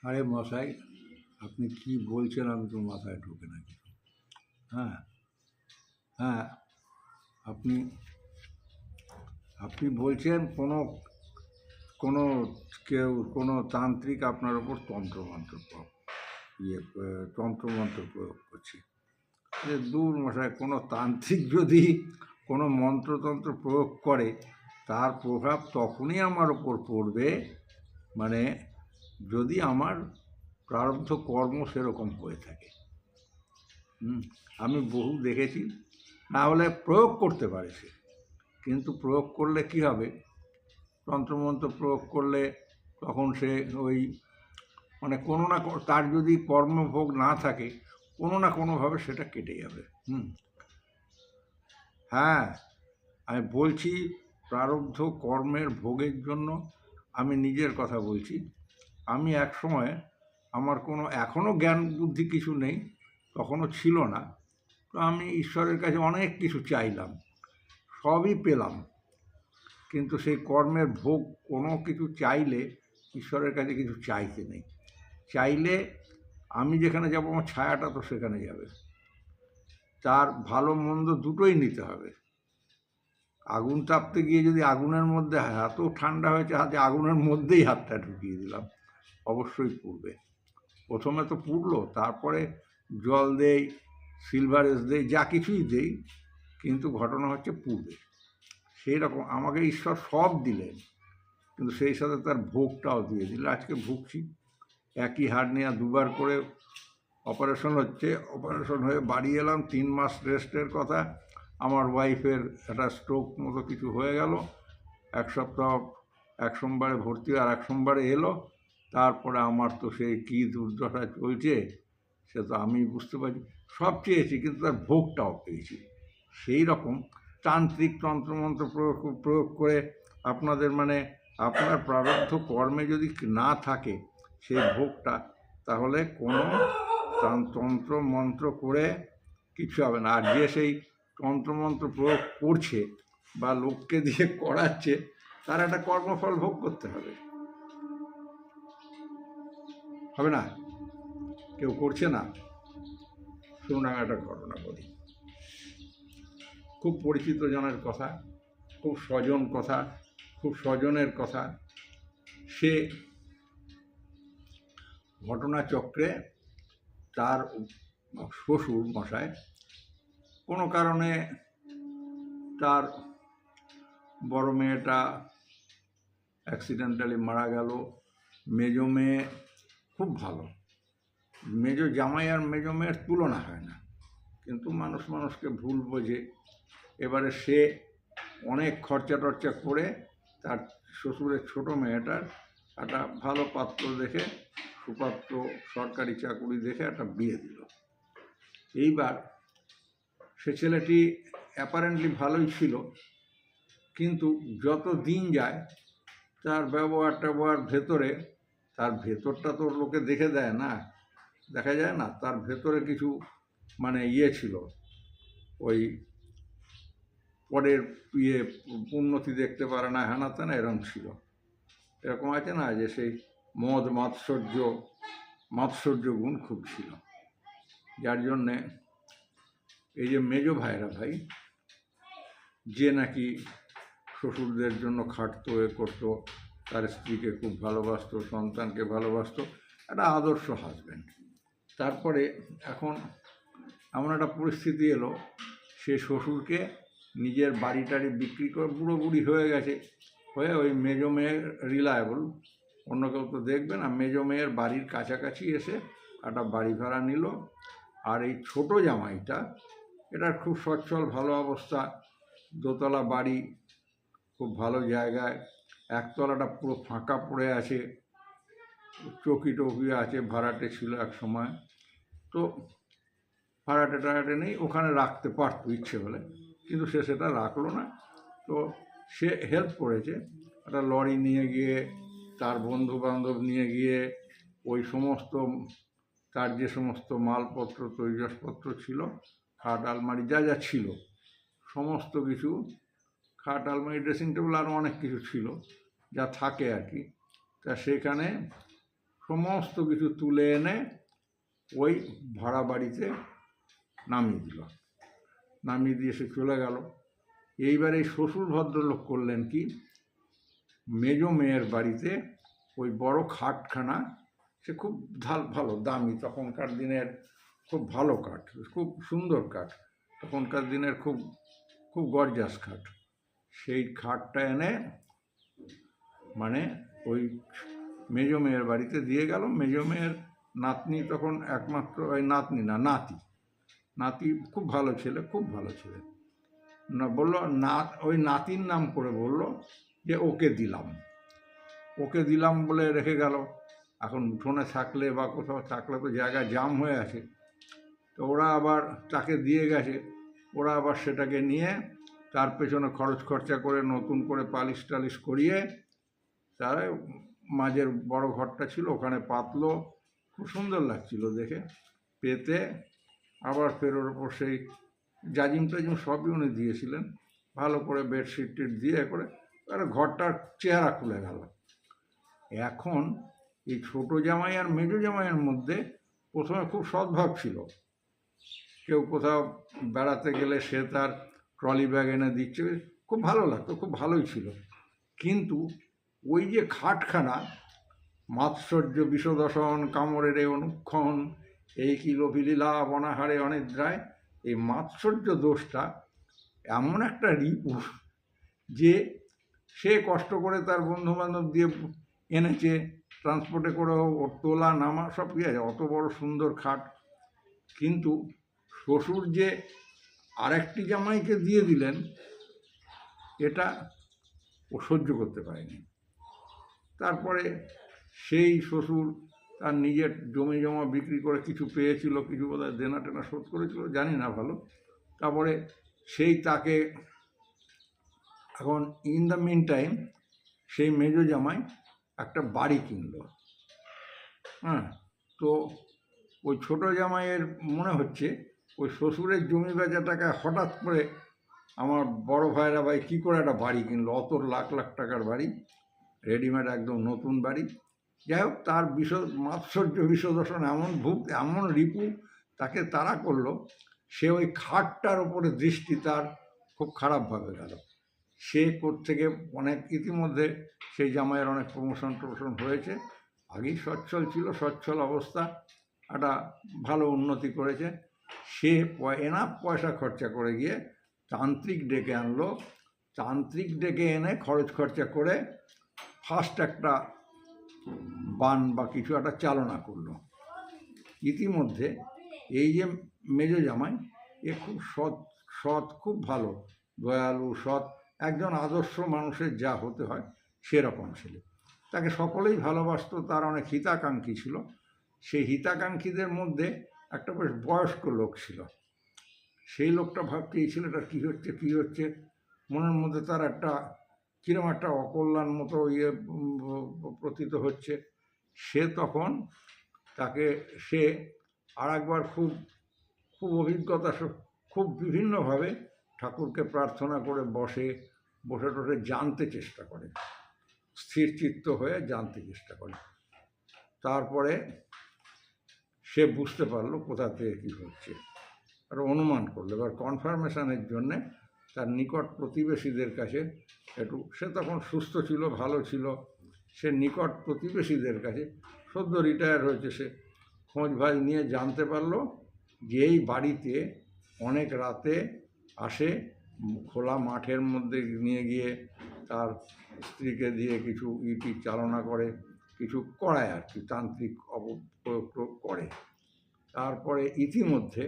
আরে মশাই, আপনি কি বলছেন আমি তো মাথায় ঢোকে না কিছু। হ্যাঁ, হ্যাঁ, আপনি আপনি বলছেন কোনো কোনো কেউ কোনো তান্ত্রিক আপনার ওপর তন্ত্রমন্ত্র তন্ত্রমন্ত্র প্রয়োগ করছে। যে দূর মশাই, কোনো তান্ত্রিক যদি কোনো মন্ত্রতন্ত্র প্রয়োগ করে তার প্রভাব তখনই আমার ওপর পড়বে, মানে যদি আমার প্রারব্ধ কর্ম সেরকম হয়ে থাকে। আমি বহু দেখেছি। না হলে প্রয়োগ করতে পারে সে, কিন্তু প্রয়োগ করলে কি হবে, তন্ত্রমন্ত্র প্রয়োগ করলে তখন সে ওই মানে কোনো না তার যদি কর্মভোগ না থাকে কোনো না কোনোভাবে সেটা কেটে যাবে। হ্যাঁ, আমি বলছি প্রারব্ধ কর্মের ভোগের জন্য আমি নিজের কথা বলছি। আমি এক সময় আমার কোনো এখনও জ্ঞান বুদ্ধি কিছু নেই, তখনও ছিল না। তো আমি ঈশ্বরের কাছে অনেক কিছু চাইলাম, সবই পেলাম, কিন্তু সেই কর্মের ভোগ কোনো কিছু চাইলে ঈশ্বরের কাছে কিছু চাইতে নেই। চাইলে আমি যেখানে যাব আমার ছায়াটা তো সেখানে যাবে। তার ভালো মন্দ দুটোই নিতে হবে। আগুন তাপতে গিয়ে যদি আগুনের মধ্যে এত ঠান্ডা হয়েছে হাতে আগুনের মধ্যেই হাতটা ঢুকিয়ে দিলাম, অবশ্যই পুড়বে। প্রথমে তো পুড়লো, তারপরে জল দেই, সিলভারেস দেই, যা কিছুই দেই, কিন্তু ঘটনা হচ্ছে পুড়বে। সেই রকম আমাকে ঈশ্বর সব দিলেন, কিন্তু সেই সাথে তার ভোগটাও দিয়ে দিল। আজকে ভুগছি। একই হার্নিয়া দুবার করে অপারেশন হচ্ছে, অপারেশন হয়ে বাড়ি এলাম, 3 মাস রেস্টের কথা। আমার ওয়াইফের একটা স্ট্রোক মতো কিছু হয়ে গেল, 1 সপ্তাহ এক সোমবারে ভর্তি, আর এক সোমবারে এলো। তারপরে আমার তো সেই কী দুর্দশা চলছে সে তো আমি বুঝতে পারছি। সব চেয়েছি, কিন্তু তার ভোগটাও পেয়েছি। সেই রকম তান্ত্রিক তন্ত্রমন্ত্র প্রয়োগ করে আপনাদের মানে আপনার প্রারব্ধ কর্মে যদি না থাকে সেই ভোগটা, তাহলে কোনো তন্ত্র মন্ত্র করে কিছু হবে না। আর যে সেই তন্ত্রমন্ত্র প্রয়োগ করছে বা লোককে দিয়ে করাচ্ছে, তার একটা কর্মফল ভোগ করতে হবে, হবে না? কেউ করছে না। শুনুন, আমি একটা ঘটনা বলি। খুব পরিচিত জনের কথা, খুব স্বজন কথা, খুব স্বজনের কথা। সে ঘটনাচক্রে তার শ্বশুর মশাই কোনো কারণে তার বড় মেয়েটা অ্যাক্সিডেন্টালি মারা গেল। মেজো মেয়ে খুব ভালো, মেজো জামাই আর মেজো মেয়ের তুলনা হয় না, কিন্তু মানুষ মানুষকে ভুল বোঝে। এবারে সে অনেক খরচা টরচা করে তার শ্বশুরের ছোট মেয়েটার একটা ভালো পাত্র দেখে, সুপাত্র, সরকারি চাকুরি দেখে একটা বিয়ে দিল। এইবার সে ছেলেটি অ্যাপারেন্টলি ভালোই ছিল, কিন্তু যত দিন যায় তার ব্যবহার ট্যাবহার ভেতরে, তার ভেতরটা তো লোকে দেখে দেয় না, দেখা যায় না, তার ভেতরে কিছু মানে ছিল, ওই পরের উন্নতি দেখতে পারে না, হ্যানা ত্যানা এরকম ছিল। এরকম আছে না যে সেই মদ মাৎসর্য গুণ খুব ছিল, যার জন্যে এই যে মেজো ভাইরা ভাই, যে নাকি শ্বশুরদের জন্য খাটতো, করতো, তার স্ত্রীকে খুব ভালোবাসতো, সন্তানকে ভালোবাসতো, একটা আদর্শ হাজব্যান্ড। তারপরে এখন এমন একটা পরিস্থিতি এলো, সে শ্বশুরকে নিজের বাড়ি টাড়ি বিক্রি করে, বুড়ো বুড়ি হয়ে গেছে, হয়ে ওই মেজো মেয়ের রিলায়েবল, অন্য কেউ তো দেখবে না, মেজো মেয়ের বাড়ির কাছাকাছি এসে একটা বাড়ি ভাড়া নিল। আর এই ছোট জামাইটা, এটার খুব সচ্ছল ভালো অবস্থা, দোতলা বাড়ি, খুব ভালো জায়গায়, একতলাটা পুরো ফাঁকা পড়ে আছে, চৌকি টৌকি আছে, ভাড়াটে ছিল এক সময়। তো ভাড়াটে টাড়াটে নেই, ওখানে রাখতে পারতো ইচ্ছে হলে, কিন্তু সে সেটা রাখলো না। তো সে হেল্প করেছে, একটা লরি নিয়ে গিয়ে, তার বন্ধু বান্ধব নিয়ে গিয়ে ওই সমস্ত তার যে সমস্ত মালপত্র তৈজসপত্র ছিল, খাট আলমারি যা যা ছিল সমস্ত কিছু, খাট আলমারি ড্রেসিং টেবিল আরও অনেক কিছু ছিল যা থাকে আর কি, তা সেখানে সমস্ত কিছু তুলে এনে ওই ভাড়া বাড়িতে নামিয়ে দিল। নামিয়ে দিয়ে সে চলে গেল। এইবার এই শ্বশুর ভদ্রলোক করলেন কি, মেজো মেয়ের বাড়িতে ওই বড় খাটখানা, সে খুব ভালো দামি, তখনকার দিনের খুব ভালো কাঠ, খুব সুন্দর কাঠ, তখনকার দিনের খুব খুব গর্জাস খাট, সেই খাটটা এনে মানে ওই মেজো মেয়ের বাড়িতে দিয়ে গেল। মেজো মেয়ের নাতনি তখন একমাত্র, ওই নাতনি না নাতি, নাতি খুব ভালো ছেলে, খুব ভালো ছেলে, না বললো না, ওই নাতির নাম করে বলল যে ওকে দিলাম, ওকে দিলাম বলে রেখে গেল। এখন উঠোনে থাকলে বা কোথাও থাকলে তো জায়গা জাম হয়ে আছে, তো ওরা আবার তাকে দিয়ে গেছে, ওরা আবার সেটাকে নিয়ে তার পেছনে খরচ খরচা করে নতুন করে পালিশ টালিশ করিয়ে তারা মাঝের বড় ঘরটা ছিল ওখানে পাতলো, খুব সুন্দর লাগছিল দেখে পেতে। আবার ফের ওর ওপর সেই জাজিম টাজিম সবই উনি দিয়েছিলেন, ভালো করে বেডশিট টিট দিয়ে করে তারা ঘরটার চেহারা খুলে গেল। এখন এই ছোটো জামাই আর মেজো জামাইয়ের মধ্যে প্রথমে খুব সদ্ভাব ছিল, কেউ কোথাও বেড়াতে গেলে সে তার ট্রলি ব্যাগ এনে দিচ্ছে, খুব ভালো লাগতো, খুব ভালোই ছিল। কিন্তু ওই যে খাটখানা, মাৎসর্য বিষদশন কামড়ের অনুক্ষণ, এই কি লোভিলীলা অনাহারে অনিদ্রায়, এই মাৎসর্য দোষটা এমন একটা রিপু যে সে কষ্ট করে তার বন্ধুবান্ধব দিয়ে এনেছে, ট্রান্সপোর্টে করে ওর তোলা নামা সব কি আছে, অত বড় সুন্দর খাট, কিন্তু শ্বশুর যে আরেকটি জামাইকে দিয়ে দিলেন এটা ও সহ্য করতে পারেনি। তারপরে সেই শ্বশুর তার নিজের জমি জমা বিক্রি করে কিছু পেয়েছিল, কিছু বোধহয় দেনা টেনা শোধ করেছিল, জানি না ভালো। তারপরে সেই তাকে এখন ইন দ্য মিন টাইম সেই মেজো জামাই একটা বাড়ি কিনলো। হ্যাঁ, তো ওই ছোটো জামাইয়ের মনে হচ্ছে ওই শ্বশুরের জমি বেচা টাকা হঠাৎ করে আমার বড় ভাইরা ভাই কী করে একটা বাড়ি কিনলো, অত লাখ লাখ টাকার বাড়ি, রেডিমেড একদম নতুন বাড়ি। যাই হোক, তার মাৎসর্য বিষদর্শন এমন এমন রিপু তাকে তাড়া করলো, সে ওই খাটটার ওপরে দৃষ্টি তার খুব খারাপভাবে গেল। সে থেকে অনেক ইতিমধ্যে সেই জামাইয়ের অনেক প্রমোশন হয়েছে, আগেই সচ্ছল ছিল, সচ্ছল অবস্থা, একটা ভালো উন্নতি করেছে। সে এনাফ পয়সা খরচা করে গিয়ে তান্ত্রিক ডেকে আনলো, তান্ত্রিক ডেকে এনে খরচ খরচা করে ফার্স্ট একটা বান বা কিছু একটা চালনা করলো। ইতিমধ্যে এই যে মেজো জামাই, এ খুব সৎ, খুব ভালো, দয়ালু, সৎ, একজন আদর্শ মানুষের যা হতে হয় সেরকম ছিল। তাকে সকলেই ভালোবাসত, তার অনেক হিতাকাঙ্ক্ষী ছিল। সেই হিতাকাঙ্ক্ষীদের মধ্যে একটা বেশ বয়স্ক লোক ছিল। সেই লোকটা ভাবছে এই ছেলেটার কী হচ্ছে, মনের মধ্যে তার একটা কীরকম একটা অকল্যাণ মতো প্রতীত হচ্ছে। সে তখন তাকে সে আর একবার খুব অভিজ্ঞতা, খুব বিভিন্নভাবে ঠাকুরকে প্রার্থনা করে বসে জানতে চেষ্টা করে, স্থির চিত্ত হয়ে জানতে চেষ্টা করে। তারপরে সে বুঝতে পারলো কোথা থেকে কী হচ্ছে, আর অনুমান করলো। এবার কনফার্মেশনের জন্যে তার নিকট প্রতিবেশীদের কাছে একটু, সে তখন সুস্থ ছিল, ভালো ছিল, সে নিকট প্রতিবেশীদের কাছে, সদ্য রিটায়ার হয়েছে, সে খোঁজ ভাজ নিয়ে জানতে পারলো যে এই বাড়িতে অনেক রাতে আসে, খোলা মাঠের মধ্যে নিয়ে গিয়ে তার স্ত্রীকে দিয়ে কিছু ইটি চালনা করে, কিছু করায় আর কি, তান্ত্রিক অপপ্রয়োগ করে। তারপরে ইতিমধ্যে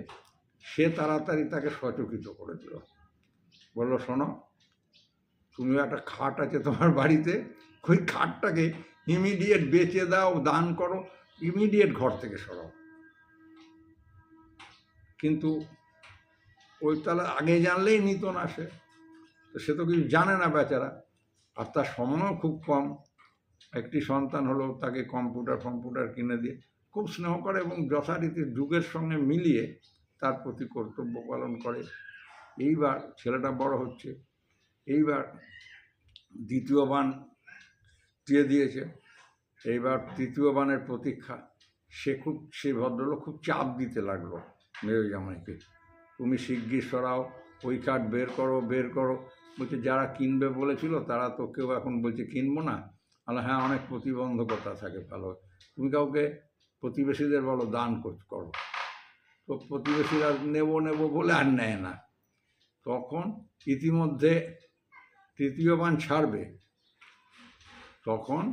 সে তাড়াতাড়ি তাকে সচকিত করে দিল, বললো শোনো, তুমিও একটা খাট আছে তোমার বাড়িতে, ওই খাটটাকে ইমিডিয়েট বেচে দাও, দান করো, ইমিডিয়েট ঘর থেকে সরাও। কিন্তু ওই তাহলে আগে জানলেই নিত না সে, তো সে তো কিছু জানে না বেচারা, আর তার সময়ও খুব কম, একটি সন্তান হলো, তাকে কম্পিউটার কিনে দিয়ে খুব স্নেহ করে এবং যথারীতি যুগের সঙ্গে মিলিয়ে তার প্রতি কর্তব্য পালন করে। এইবার ছেলেটা বড় হচ্ছে, এইবার দ্বিতীয় বান দিয়ে দিয়েছে, এইবার তৃতীয় বানের প্রতীক্ষা। সেই ভদ্রলোক খুব চাপ দিতে লাগলো মেজো জামাইকে, তুমি শিগগির সরাও, ওই কার্ড বের করো বের করো। বলছে যারা কিনবে বলেছিল তারা তো কেউ এখন বলছে কিনবো না। আর হ্যাঁ, অনেক প্রতিবন্ধকতা থাকে, ভালো তুমি কাউকে প্রতিবেশীদের বলো দান করো। তো প্রতিবেশীরা নেবো নেবো বলে আর নেয় না। তখন ইতিমধ্যে তৃতীয় বান ছাড়বে, তখন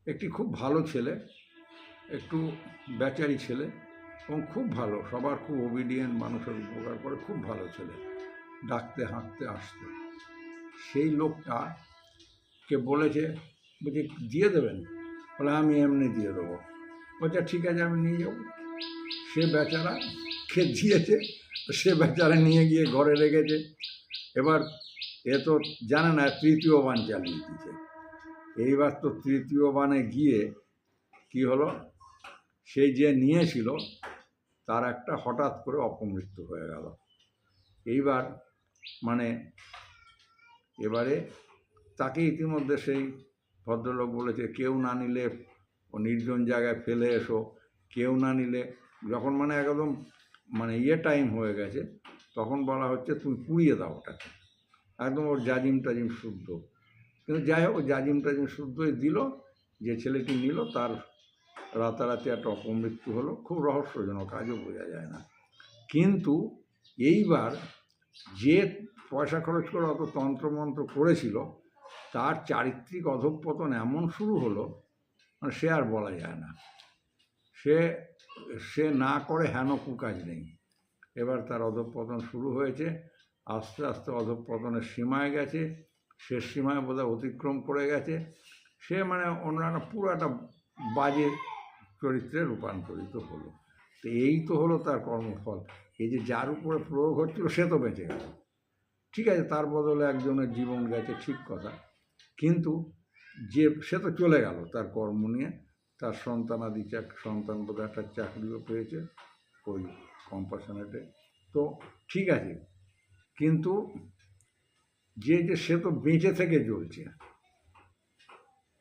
একটি খুব ভালো ছেলে, একটু বেচারি ছেলে এবং খুব ভালো, সবার খুব ওবিডিয়েন্ট, মানুষের উপকার করে, খুব ভালো ছেলে, ডাকতে হাঁটতে আসতে। সেই লোকটাকে বলছে দিয়ে দেবেন? বলে আমি এমনি দিয়ে দেবো। বলছে ঠিক আছে, আমি নিয়ে যাবো। সে বেচারা কে দিয়েছে, সে বেচারা নিয়ে গিয়ে ঘরে রেখেছে। এবার এ তো জানে না তৃতীয় বান চালিয়ে দিয়েছে। এইবার তো তৃতীয় বানে গিয়ে কি হলো, সেই যে নিয়েছিল তার একটা হঠাৎ করে অপমৃত্যু হয়ে গেল। এইবার মানে এবারে তাকে ইতিমধ্যে সেই ভদ্রলোক বলেছে কেউ না নিলে ও নির্জন জায়গায় ফেলে এসো, কেউ না নিলে, যখন মানে একদম মানে টাইম হয়ে গেছে, তখন বলা হচ্ছে তুমি পুড়িয়ে দাও ওটাকে, একদম ওর জাজিম টাজিম শুদ্ধ। কিন্তু যাই হোক, জাজিম টাজিম শুদ্ধই দিল। যে ছেলেটি নিল তার রাতারাতি একটা অপমৃত্যু হলো, খুব রহস্যজনক, কাজও বোঝা যায় না। কিন্তু এইবার যে পয়সা খরচ করে অত তন্ত্রমন্ত্র করেছিল তার চারিত্রিক অধঃপতন এমন শুরু হলো, মানে সে আর বলা যায় না। সে না করে হেন কুকাজ নেই। এবার তার অধঃপতন শুরু হয়েছে, আস্তে আস্তে অধঃপতনের সীমায় গেছে, শেষ সীমায় বোধহয় অতিক্রম করে গেছে। সে মানে অন্যান্য পুরো একটা বাজে চরিত্রে রূপান্তরিত হলো। তো এই তো হলো তার কর্মফল। এই যে যার উপরে প্রয়োগ হচ্ছিল সে তো বেঁচে গেল, ঠিক আছে, তার বদলে একজনের জীবন গেছে, ঠিক কথা। কিন্তু যে সে তো চলে গেল তার কর্ম নিয়ে, তার সন্তানাদি সন্তান বোধহয় একটা চাকরিও পেয়েছে ওই কম্পাশনেটে, তো ঠিক আছে। কিন্তু সে তো বেঁচে থেকে জ্বলছে,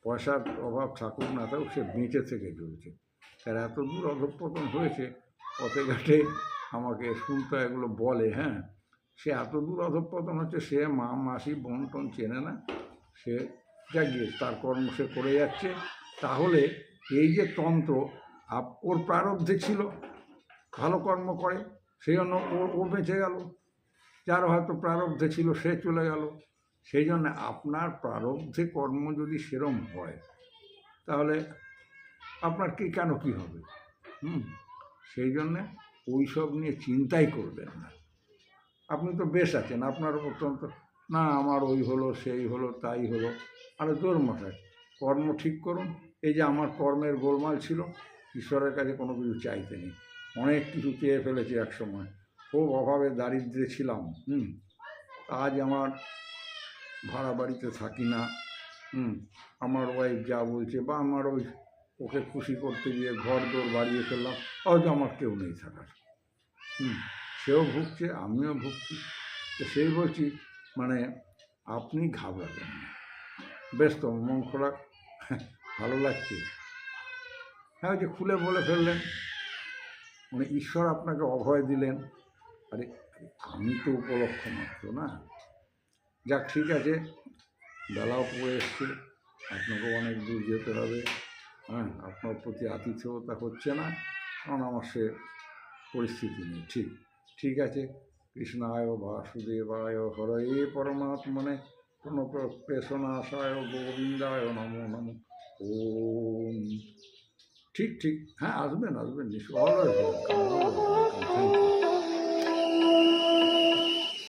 পয়সার অভাব থাকুক না থাকুক, সে বেঁচে থেকে জ্বলছে। তার এত দূর অধঃপতন হয়েছে, পথে ঘাটে আমাকে শুনতে এগুলো বলে। হ্যাঁ, সে এত দূর অধঃপতন হচ্ছে, সে মা মাসি বোন টোন চেনে না, সে যা গিয়ে তার কর্ম সে করে যাচ্ছে। তাহলে এই যে তন্ত্র ওর প্রারব্ধে ছিল, ভালো কর্ম করে, সেই জন্য ও বেঁচে গেল। যার হয়তো প্রারব্ধে ছিল সে চলে গেল। সেই জন্য আপনার প্রারব্ধে কর্ম যদি সেরম হয় তাহলে আপনার কেন কী হবে? সেই জন্যে ওই সব নিয়ে চিন্তাই করবেন না। আপনি তো বেশ আছেন, আপনার অত্যন্ত না আমার ওই হলো সেই হলো তাই হলো, আরে তোর মশাই কর্ম ঠিক করুন। এই যে আমার কর্মের গোলমাল ছিল, ঈশ্বরের কাছে কোনো কিছু চাইতে নেই, অনেক কিছু চেয়ে ফেলেছি এক সময়, খুব অভাবে দারিদ্র্যে ছিলাম। আজ আমার ভাড়া বাড়িতে থাকি না, আমার ওয়াইফ যা বলছে, বা আমার ওকে খুশি করতে গিয়ে ঘর দোর বাড়িয়ে ফেললাম, হয়তো আমার কেউ নেই থাকার। সেও ভুগছে, আমিও ভুগছি। তো সেই বলছি মানে আপনি ঘাবড়াবেন না, বেশ তো মন খোরাক, ভালো লাগছে। হ্যাঁ, ওই যে খুলে বলে ফেললেন, মানে ঈশ্বর আপনাকে অভয় দিলেন। আরে আমি তো উপলক্ষ মাত্র না। যাক, ঠিক আছে, বেলাও পড়ে এসছে, আপনাকেও অনেক দূর যেতে হবে। হ্যাঁ, আপনার প্রতি আতিথেয়তা হচ্ছে না, কারণ আমার সে পরিস্থিতি নেই। ঠিক আছে। কৃষ্ণায় বাসুদেবায় হরয়ে পরমাত্মনে প্রণপ্রেষণাশায় গোবিন্দায় নমো নমঃ। ওম। ঠিক, হ্যাঁ, আসবেন নিশ্চয়, অলওয়েজ ওয়েলকাম। Thank you.